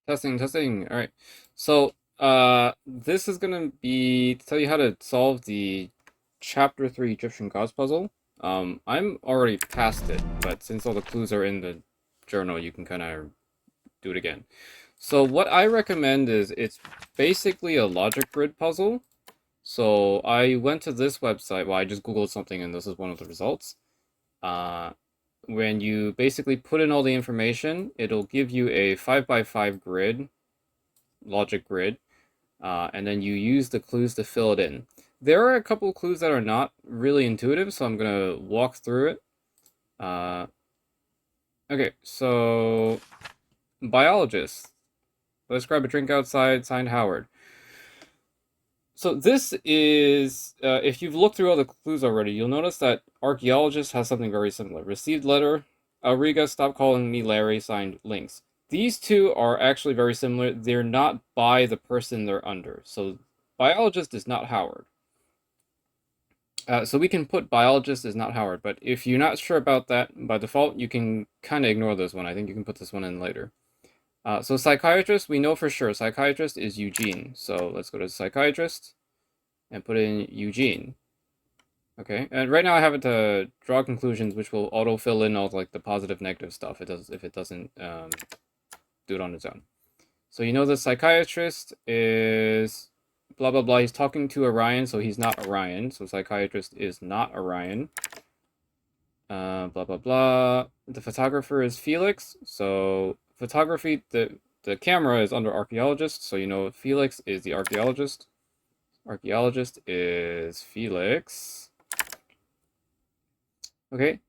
Testing. All right. So, this is gonna be to tell you how to solve the Chapter 3 Egyptian Gods puzzle. I'm already past it, but since all the clues are in the journal, you can kind of do it again. So, what I recommend is it's basically a logic grid puzzle. So, I went to this website. Well, I just Googled something, and this is one of the results. Uh, when you basically put in all the information, it'll give you a 5 by 5 grid, logic grid, and then you use the clues to fill it in. There are a couple of clues that are not really intuitive, so I'm gonna walk through it. Uh, okay, so biologist. Let's grab a drink outside, signed Howard. So this is, if you've looked through all the clues already, you'll notice that archaeologist has something very similar. Received letter, Auriga, stop calling me Larry, signed Links. These two are actually very similar. They're not by the person they're under. So biologist is not Howard. So we can put biologist is not Howard, but if you're not sure about that, by default, you can kind of ignore this one. I think you can put this one in later. So psychiatrist, we know for sure. Psychiatrist is Eugene. So let's go to psychiatrist and put in Eugene. Okay, and right now I have it to draw conclusions, which will auto fill in all like the positive, negative stuff. It does if it doesn't do it on its own. So you know the psychiatrist is blah blah blah. He's talking to Orion, so he's not Orion. So psychiatrist is not Orion. Blah blah blah. The photographer is Felix. So photography, the camera is under archaeologist. So you know Felix is the archaeologist. Archaeologist is Felix. Okay.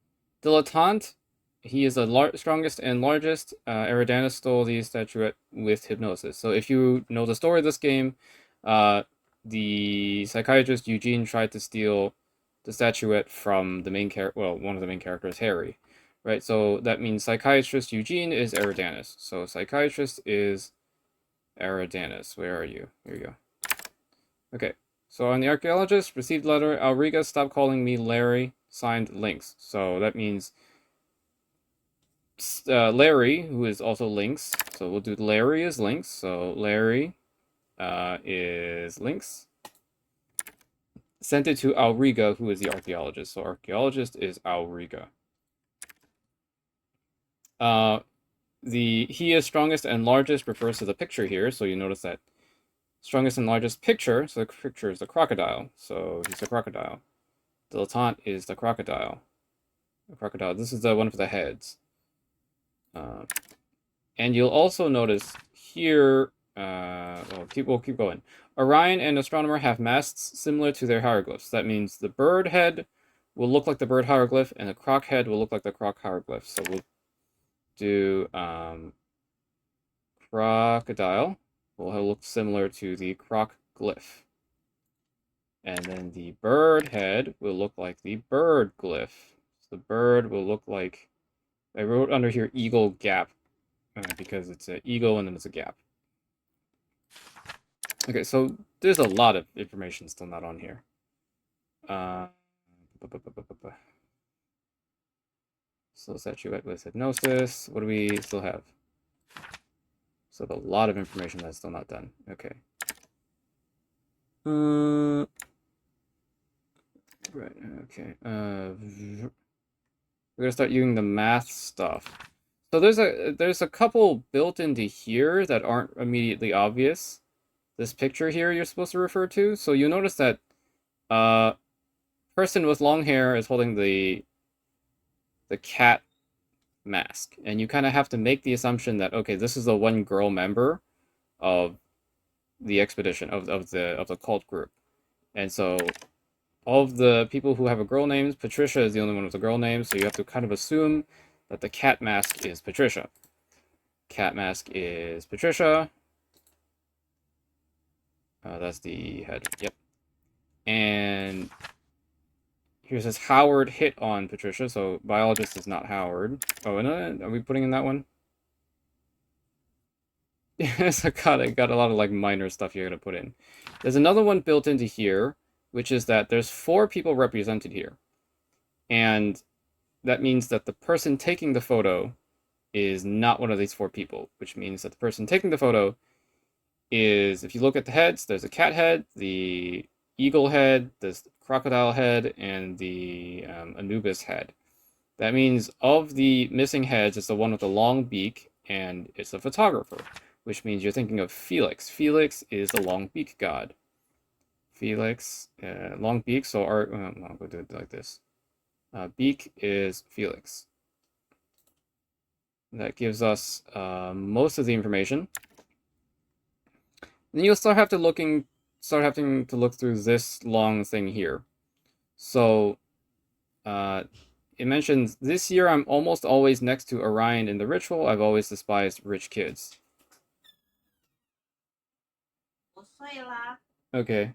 Dilettante, he is the strongest and largest. Eridanus stole the statuette with hypnosis. So if you know the story of this game, the psychiatrist Eugene tried to steal the statuette from the main character, well, one of the main characters, Harry. Right, so that means psychiatrist Eugene is Eridanus. So psychiatrist is Eridanus. Where are you? Here you go. Okay, so on the archaeologist, received letter, Auriga, stop calling me Larry, signed Links. So that means Larry, who is also Links. So we'll do Larry is Links. So Larry is Links. Sent it to Auriga, who is the archaeologist. So archaeologist is Auriga. The he is strongest and largest refers to the picture here. So you notice that strongest and largest picture. So the picture is the crocodile. So he's the crocodile. Dilettante is the crocodile. The crocodile. This is the one for the heads. And you'll also notice here, we'll keep going. Orion and Astronomer have masts similar to their hieroglyphs. That means the bird head will look like the bird hieroglyph, and the croc head will look like the croc hieroglyph. So we'll do crocodile will look similar to the croc glyph. And then the bird head will look like the bird glyph. So the bird will look like, I wrote under here eagle gap, because it's an eagle and then it's a gap. Okay, so there's a lot of information still not on here. So statuette with hypnosis. What do we still have? So a lot of information that's still not done. Okay. Right. Okay. We're gonna start using the math stuff. So there's a couple built into here that aren't immediately obvious. This picture here you're supposed to refer to. So you'll notice that person with long hair is holding the cat mask, and you kind of have to make the assumption that okay, this is the one girl member of the expedition of the cult group, and so all of the people who have a girl name, Patricia is the only one with a girl name, so you have to kind of assume that the cat mask is Patricia. Cat mask is Patricia. That's the head. Yep. And here says Howard hit on Patricia, so biologist is not Howard. Oh, no, are we putting in that one? Yes, I got a lot of like minor stuff you're gonna put in. There's another one built into here, which is that there's 4 people represented here. And that means that the person taking the photo is not one of these 4 people, which means that the person taking the photo is, if you look at the heads, there's a cat head, the eagle head, the crocodile head, and the Anubis head. That means of the missing heads, it's the one with the long beak, and it's the photographer, which means you're thinking of Felix. Felix is the long beak god. Felix, long beak, so I'll go do it like this. Beak is Felix. That gives us most of the information. Then you'll start having to look through this long thing here. So it mentions, this year I'm almost always next to Orion in the ritual. I've always despised rich kids. Okay.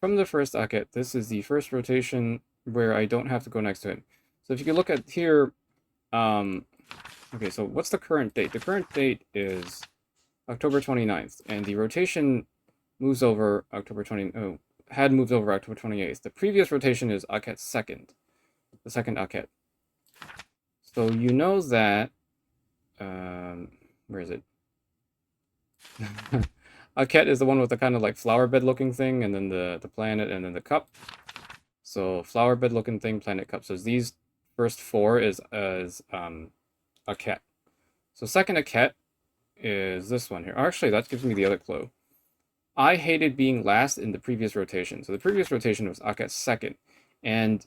From the first Akhet, this is the first rotation where I don't have to go next to him. So if you can look at here, okay, so what's the current date? The current date is October 29th, and the rotation moves over had moved over October 28th. The previous rotation is Akhet 2nd, the second Akhet. So you know that, where is it? Akhet is the one with the kind of like flower bed looking thing, and then the planet, and then the cup. So flower bed looking thing, planet, cup. So these first 4 is Akhet. So second Akhet is this one here. Actually, that gives me the other clue. I hated being last in the previous rotation. So the previous rotation was Akhet 2nd, and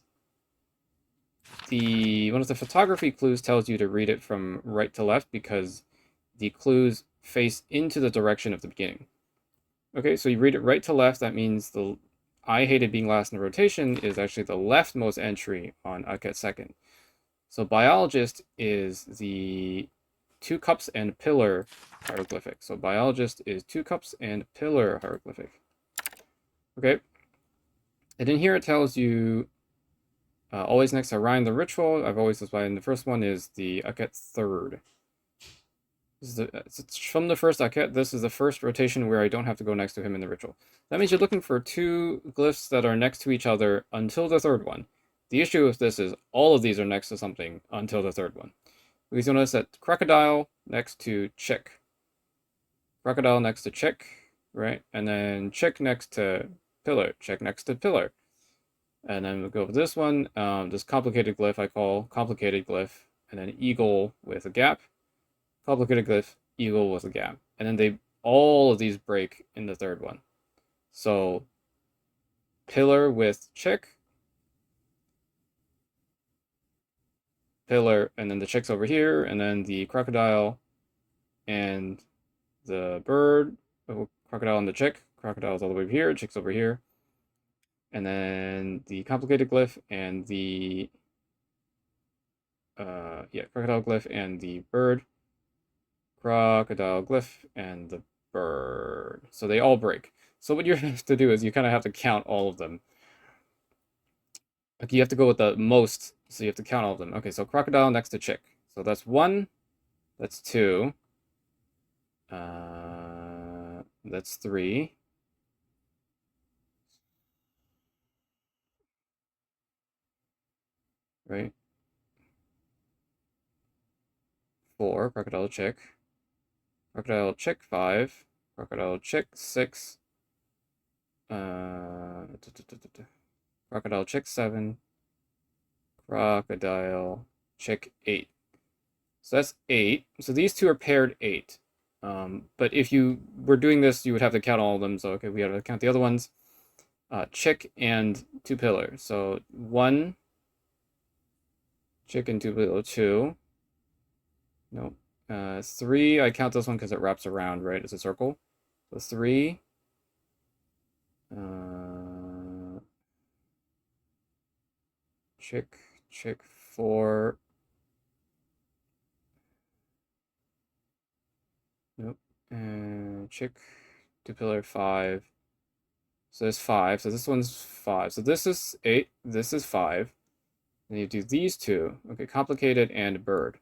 one of the photography clues tells you to read it from right to left because the clues face into the direction of the beginning. Okay, so you read it right to left. That means the I hated being last in the rotation is actually the leftmost entry on Akhet 2nd. So biologist is the 2 cups and pillar hieroglyphic. So biologist is 2 cups and pillar hieroglyphic. Okay. And in here it tells you always next to Orion the ritual. I've always described, and the first one is the Akhet 3rd. It's from the first Akhet. This is the first rotation where I don't have to go next to him in the ritual. That means you're looking for 2 glyphs that are next to each other until the 3rd one. The issue with this is all of these are next to something until the 3rd one. Because you'll notice that crocodile next to chick. Crocodile next to chick, right? And then chick next to pillar. Chick next to pillar. And then we'll go with this one. This complicated glyph I call complicated glyph. And then eagle with a gap. Complicated glyph, eagle with a gap. And then all of these break in the 3rd one. So pillar with chick, pillar, and then the chick's over here, and then the crocodile and the bird, crocodile and the chick. Crocodile's all the way over here, chick's over here. And then the complicated glyph and the crocodile glyph and the bird. Crocodile glyph and the bird. So they all break. So what you have to do is you kind of have to count all of them. Like you have to go with the most, so you have to count all of them. Okay, so crocodile next to chick. So that's 1, that's 2, that's 3. Right? 4, crocodile chick. Crocodile chick 5. Crocodile chick 6. Crocodile chick 7. Crocodile chick 8. So that's 8. So these 2 are paired 8. But if you were doing this, you would have to count all of them. So okay, we have to count the other ones. Chick and 2 pillar. So 1 chick and 2 pillar. 2. Nope. 3. I count this one because it wraps around, right? It's a circle. So 3. Chick 4. Nope. And chick to pillar 5. So there's 5. So this one's 5. So this is 8. This is 5. And you do these 2. Okay, complicated and bird.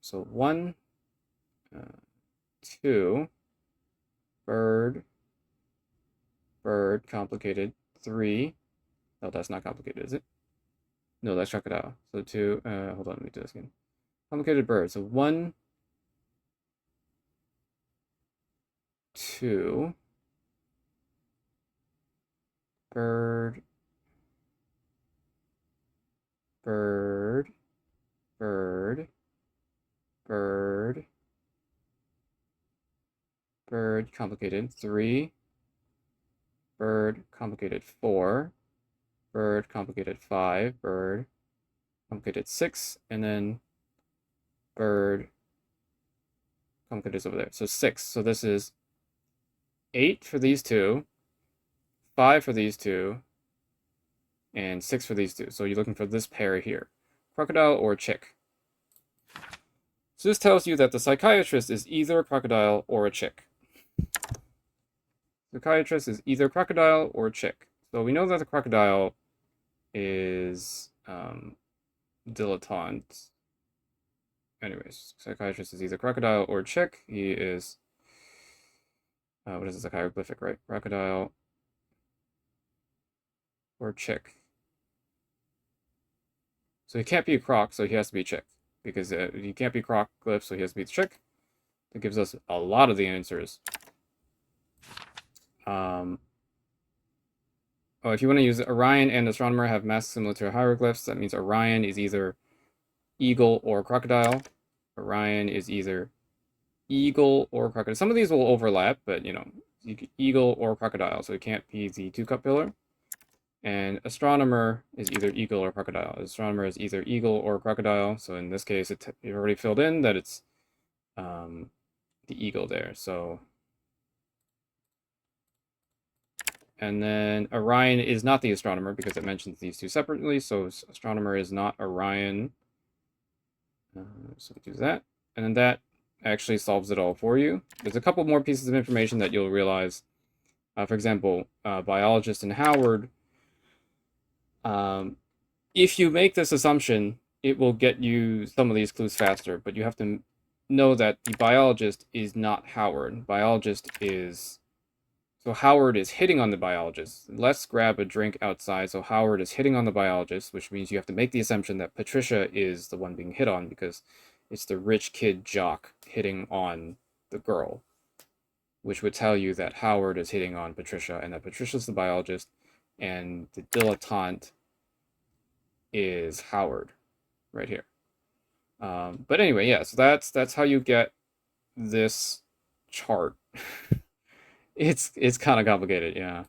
So 1, 2, bird, complicated, 3. No, that's not complicated, is it? No, that's crocodile. So two, hold on, let me do this again. Complicated bird. So 1, 2, bird, bird, bird, bird, bird, complicated 3, bird, complicated 4, bird, complicated 5, bird, complicated 6, and then bird, complicated is over there. So 6. So this is 8 for these two, 5 for these two, and 6 for these two. So you're looking for this pair here, crocodile or chick. So this tells you that the psychiatrist is either a crocodile or a chick. Psychiatrist is either crocodile or chick. So we know that the crocodile is dilettante. Anyways, psychiatrist is either crocodile or chick. He is, what is this, like hieroglyphic, right? Crocodile or chick. So he can't be a croc, so he has to be a chick. Because he can't be croc glyph, so he has to be the chick. That gives us a lot of the answers. Oh, if you want to use it, Orion and Astronomer have masks similar to hieroglyphs. That means Orion is either eagle or crocodile. Orion is either eagle or crocodile. Some of these will overlap, but you know, eagle or crocodile, so it can't be the two-cup pillar. And Astronomer is either eagle or crocodile. Astronomer is either eagle or crocodile. So in this case, it already filled in that it's the eagle there. So, and then Orion is not the Astronomer because it mentions these two separately. So Astronomer is not Orion. So we do that, and then that actually solves it all for you. There's a couple more pieces of information that you'll realize. For example, biologist and Howard. If you make this assumption, it will get you some of these clues faster, but you have to know that the biologist is not Howard. Biologist is... So Howard is hitting on the biologist. Let's grab a drink outside. So Howard is hitting on the biologist, which means you have to make the assumption that Patricia is the one being hit on because it's the rich kid jock hitting on the girl, which would tell you that Howard is hitting on Patricia and that Patricia's the biologist and the dilettante is Howard right here. But anyway, yeah, so that's how you get this chart. It's kind of complicated, yeah.